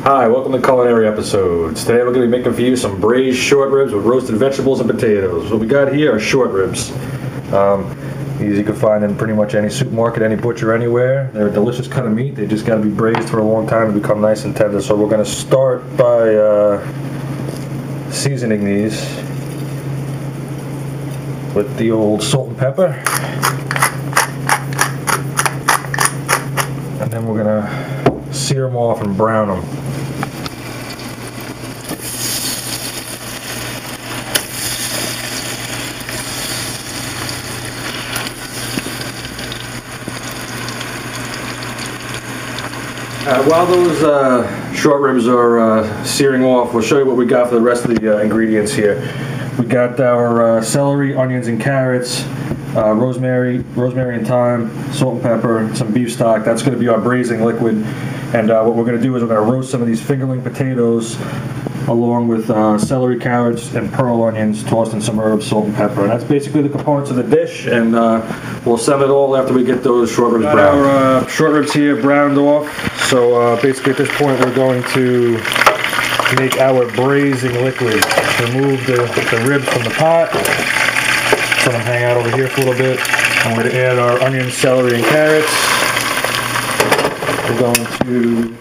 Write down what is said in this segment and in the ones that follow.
Hi, welcome to Culinary Episodes. Today we're going to be making for you some braised short ribs with roasted vegetables and potatoes. What we got here are short ribs. These you can find in pretty much any supermarket, any butcher, anywhere. They're a delicious cut of meat. They just got to be braised for a long time to become nice and tender. So we're going to start by seasoning these with the old salt and pepper. And then we're going to sear them off and brown them. While those short ribs are searing off, we'll show you what we got for the rest of the ingredients here. We got our celery, onions, and carrots, rosemary and thyme, salt and pepper, some beef stock. That's going to be our braising liquid. And what we're going to do is we're going to roast some of these fingerling potatoes along with celery, carrots, and pearl onions, tossed in some herbs, salt, and pepper. And that's basically the components of the dish, and we'll send it all after we get those short ribs browned. Our short ribs here browned off, so basically at this point we're going to make our braising liquid. Remove the ribs from the pot, let them hang out over here for a little bit. I'm going to add our onions, celery, and carrots. We're going to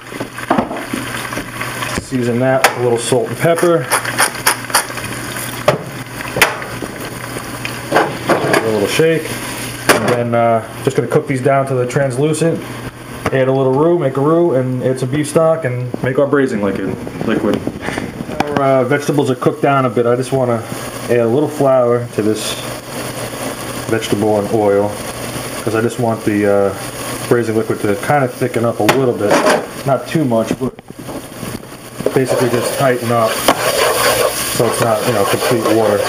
season that with a little salt and pepper. A little shake. And then just going to cook these down to the translucent. Add a little roux, make a roux, and add some beef stock and make our braising liquid. Our vegetables are cooked down a bit. I just want to add a little flour to this vegetable and oil because I just want the braising liquid to kind of thicken up a little bit. Not too much, but basically just tighten up so it's not, complete water.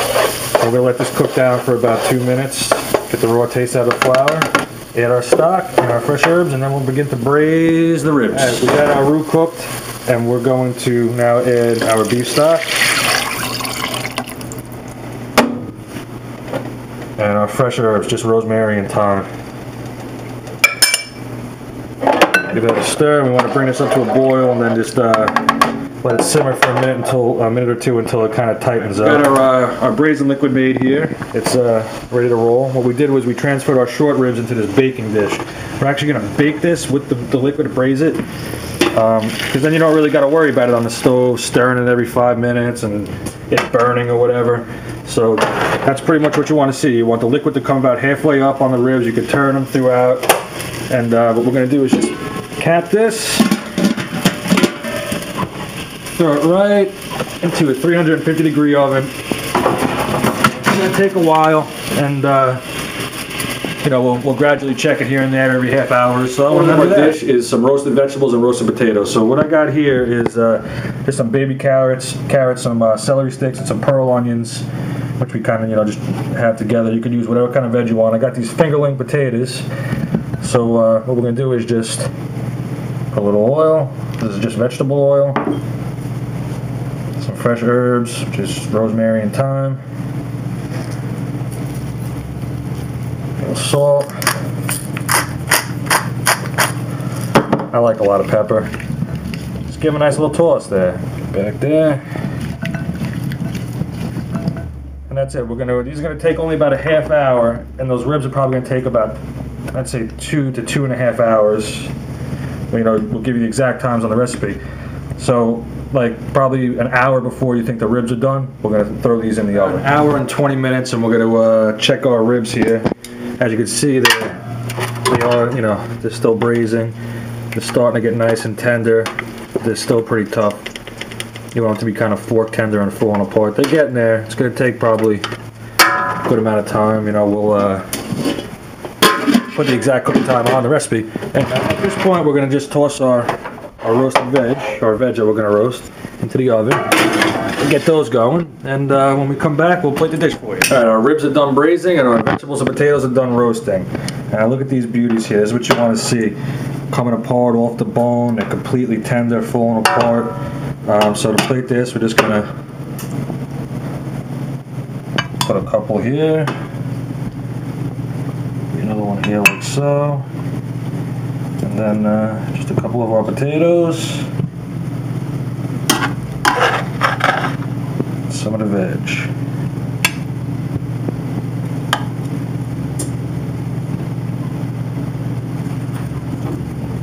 We're going to let this cook down for about 2 minutes, get the raw taste out of the flour, add our stock and our fresh herbs, and then we'll begin to braise the ribs. Right, we got our roux cooked, and we're going to now add our beef stock and our fresh herbs, just rosemary and thyme. Give that a stir. We want to bring this up to a boil and then just let it simmer for a minute or two until it kind of tightens up. We got our braising liquid made here. It's ready to roll. What we did was we transferred our short ribs into this baking dish. We're actually going to bake this with the liquid to braise it, because then you don't really got to worry about it on the stove, stirring it every 5 minutes and it burning or whatever. So that's pretty much what you want to see. You want the liquid to come about halfway up on the ribs. You can turn them throughout. And what we're going to do is just cap this, throw it right into a 350-degree oven. It's going to take a while, and we'll gradually check it here and there every half hour or so. And our dish is some roasted vegetables and roasted potatoes. So what I got here is just some baby carrots, some celery sticks, and some pearl onions, which we kind of just have together. You can use whatever kind of veg you want. I got these fingerling potatoes. So what we're going to do is just put a little oil. This is just vegetable oil. Some fresh herbs, just rosemary and thyme. A little salt. I like a lot of pepper. Just give them a nice little toss there. Back there. And that's it. These are going to take only about a half hour, and those ribs are probably going to take about, I'd say, 2 to 2.5 hours. We'll give you the exact times on the recipe. So, probably an hour before you think the ribs are done, we're going to throw these in the oven. An hour and 20 minutes, and we're going to check our ribs here. As you can see, they are, they're still braising. They're starting to get nice and tender. They're still pretty tough. You want them to be kind of fork tender and falling apart. They're getting there. It's going to take probably a good amount of time. We'll put the exact cooking time on the recipe. And at this point, we're going to just toss our roasted veg, that we're going to roast, into the oven. We'll get those going, and when we come back, we'll plate the dish for you. All right, our ribs are done braising, and our vegetables and potatoes are done roasting. Look at these beauties here. This is what you want to see. Coming apart off the bone. They're completely tender, falling apart. So to plate this, we're just going to put a couple here. Another one here like so. And then just a couple of our potatoes. some of the veg.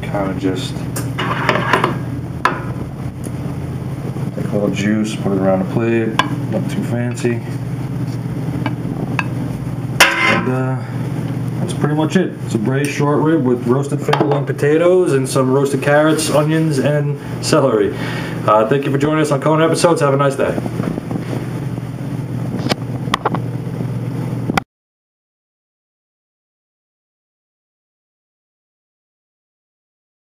Kind of just take a little juice, put it around the plate, not too fancy. And that's pretty much it. It's a braised short rib with roasted finger-long potatoes and some roasted carrots, onions, and celery. Thank you for joining us on Conan Episodes. Have a nice day.